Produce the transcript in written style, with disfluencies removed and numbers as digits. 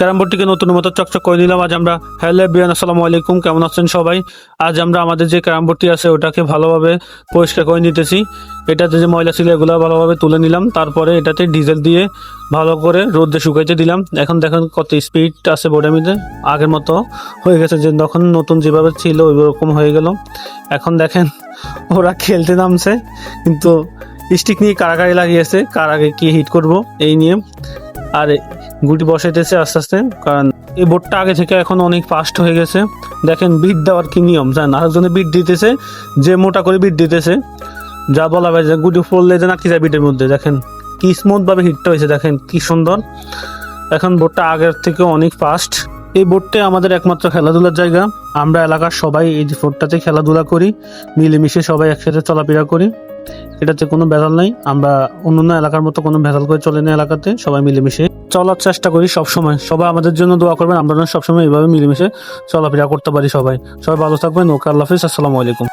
Carrom বোর্ডটিকে নতুন মতো চকচক করে নিলাম। আজ আমরা হ্যালো এভরিওয়ান, আসসালামু আলাইকুম, কেমন আছেন সবাই? আজ আমরা আমাদের যে ক্যারাম বোর্ডটি আছে ওটাকে ভালোভাবে পরিষ্কার করে নিতেছি। এটাতে যে ময়লা ছিল এগুলো ভালোভাবে তুলে নিলাম, তারপরে এটাতে ডিজেল দিয়ে ভালো করে রোদে শুকাইতে দিলাম। এখন দেখেন কত স্পিড আছে বোর্ডের মধ্যে, আগের মতো হয়ে গেছে, যে তখন নতুন যেভাবে ছিল ওইরকম হয়ে গেল। এখন দেখেন ওরা খেলতে নামছে, কিন্তু স্টিক নিয়ে কারাকারি লাগিয়েছে, কার আগে কি হিট করব এই নিয়ে। আর গুটি বসাইতেছে আস্তে আস্তে, কারণ এই বোর্ডটা আগে থেকে এখন অনেক ফাস্ট হয়ে গেছে। দেখেন বিট দেওয়ার কি নিয়ম জানেন, আরেকজনে বিট দিতেছে, যে মোটা করে বিট দিতেছে, যা বলা হয় যে গুটি পড়লে যে নাকি যায় বিটের মধ্যে। দেখেন কি স্মুথ ভাবে হিটটা হয়েছে, দেখেন কি সুন্দর। এখন বোর্ডটা আগের থেকে অনেক ফাস্ট। এই বোর্ডটা আমাদের একমাত্র খেলাধুলার জায়গা। আমরা এলাকার সবাই এই বোর্ডটাতে খেলাধুলা করি, মিলেমিশে সবাই একসাথে চলাফেরা করি। এটাতে কোনো ভেজাল নাই, আমরা অন্য এলাকার মতো কোনো ভেজাল করে চলে না, এলাকাতে সবাই মিলেমিশে চলার চেষ্টা করি সবসময়। সবাই আমাদের জন্য দোয়া করবেন, আমরা সবসময় এইভাবে মিলেমিশে চলাফেরা করতে পারি। সবাই ভালো থাকবেন। ওকে, আল্লাহ হাফিজ, আসসালামু আলাইকুম।